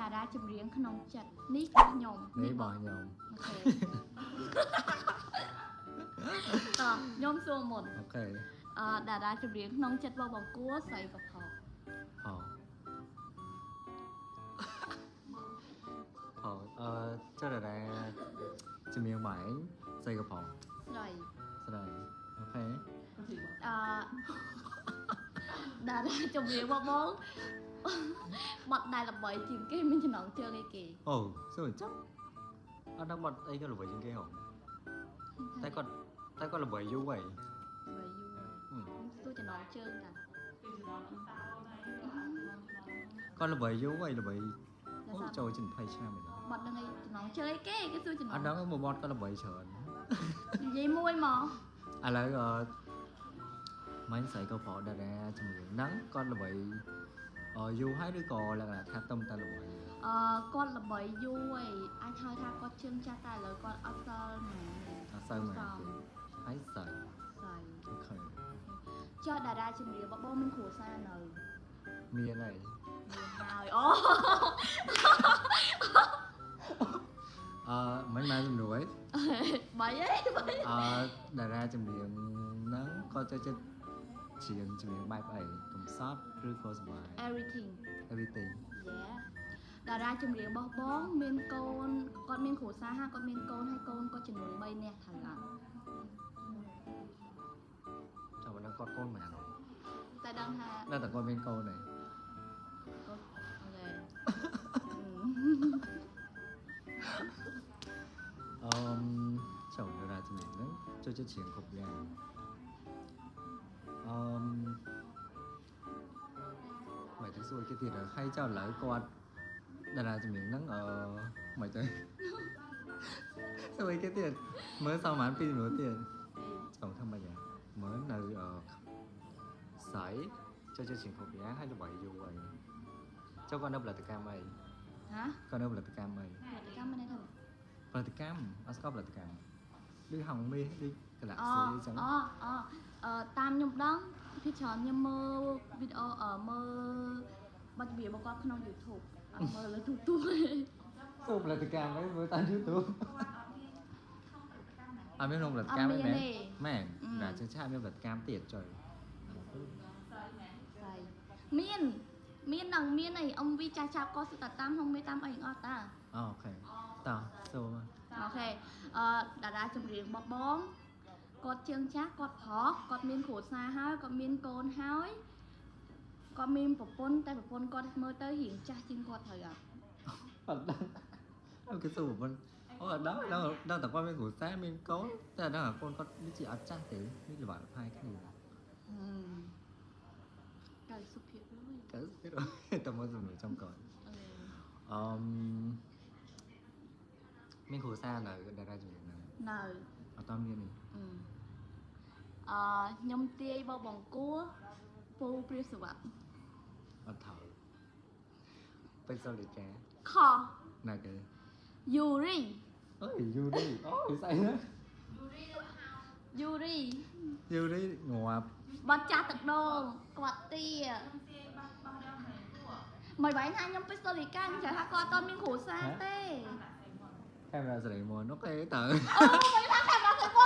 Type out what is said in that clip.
តារាចម្រៀងក្នុងចិត្តនេះខ្ញុំនេះបងខ្ញុំ អូខេតខ្ញុំសួរមុន អូខេ តារាចម្រៀងក្នុងចិត្តបងគួរស្រីក៏ផង ចុះតារាចម្រៀងបាយស្អីក៏ផង ស្រី ស្រីអូខេ តារាចម្រៀងបងបាត់ដែលល្បីជាងគេមានចំណងជើងអីគេ អូសួរចាំអត់ដឹងបាត់អីក៏ល្បីជាងគេហ៎តែគាត់ល្បីយូរហើយ ល្បីយូរសួរចំណងជើងតា គាត់ល្បីយូរហើយល្បីអូចូលជា20ឆ្នាំហើយ បាត់ដឹងអីចំណងជើងអីគេសួរចំណង អត់ដឹងមួយមាត់គាត់ល្បីច្រើន និយាយមួយមក ឥឡូវមិនស្អីក៏ផងតារាចម្រៀងហ្នឹងគាត់ល្បីយូរហើយឬក៏លក្ខណៈថាទំតែល្បី គាត់ល្បីយូរហើយអាចហៅថាគាត់ជើងចាស់តែឥឡូវគាត់អត់សល់ណា អត់សូវមកទេហើយស្អី ស្អី អូខេ ចុះតារាចម្រៀងបងមានគ្រួសារនៅ មានហើយ ហើយអូ មិនមកសំនួរ បីអី តារាចម្រៀងហ្នឹងគាត់ចូលចិត្តច្រៀងបែបអីកំសត់ឬក៏សប្បាយ everything everything តារាចម្រៀងរបស់បងមានកូនគាត់មានគ្រួសារហើយគាត់មានកូនហើយកូនគាត់ចំនួន3នាក់ត្រូវអត់ ចាំមិនដឹងគាត់កូនម៉ាន តែដឹងថា តែគាត់មានកូនហើយ គាត់អូខេ ចូលតារាចម្រៀងហ្នឹងចូលចិត្តច្រៀងគ្រប់យ៉ាងមិនទៅសួរគេទៀតហើយចុះឥឡូវគាត់តារាចម្រៀងហ្នឹងមិនទៅសួរគេទៀតមើលសមបាន2minuitទៀតចូលធ្វើម៉េចមើលនៅស្អីចូលចិត្តច្រៀងគ្រប់យ៉ាងហើយល្បីយូរហើយចុះគាត់នៅផលិតកម្មអី ហ៎ គាត់នៅផលិតកម្មអី ផលិតកម្មមិនដែរ ផលិតកម្មអត់ស្គាល់ផលិតកម្មដូចហងមាសដូចកន្លះ អូ ស៊ីអញ្ចឹង តាមខ្ញុំដឹងពីច្រើនខ្ញុំមើលវីដេអូមើលបាច់វារបស់គាត់ក្នុង YouTube អត់មើលលើទូទូទេ សួរផលិតកម្មអីមើលតាម YouTube អត់មានក្នុងផលិតកម្មអីមែនតែចឹងឆាមានផលិតកម្មទៀតចុយ មាននឹងមានអីអំវីចាស់ចាប់ក៏សិតតាមហងមេតាមអីអត់តា អូខេតោះសួរ អូខេតារាចម្រៀងបងគាត់ជើងចាស់គាត់ប្រុសគាត់មានគ្រួសារហើយគាត់មានកូនហើយគាត់មានប្រពន្ធតែប្រពន្ធគាត់មើលទៅរៀងចាស់ជាងគាត់ត្រូវអត់ អត់ដឹងអូគេសួរប្រពន្ធអូអត់ដឹងតែគាត់មានគ្រួសារមានកូនតែអត់ដឹងកូនគាត់វាជាអត់ចាស់ទេនេះល្បាក់ល្ផាយគ្នា កាលសុភ័ក្រលុយ ទៅតែមកសំណួរចំកូនមានគ្រួសារនៅតារាចម្រៀងហ្នឹង នៅ អត់តមាននេះ ខ្ញុំទាយបងគួរពូព្រាសវ័ត អត់ថោពេជ្រសូលីកា ខ ណាគេ យូរី អូយយូរីអូស្អីណា យូរី យូរីងាប់ បាត់ចាស់ទឹកដងគាត់ទាមិនបែរថាខ្ញុំពេជ្រសូលីកាខ្ញុំចង់ថាគាត់អត់មានគ្រួសារទេ កាមេរ៉ាសេរីមុនអូខេតើ អូមិនថាកាមេរ៉ាសេរីមុន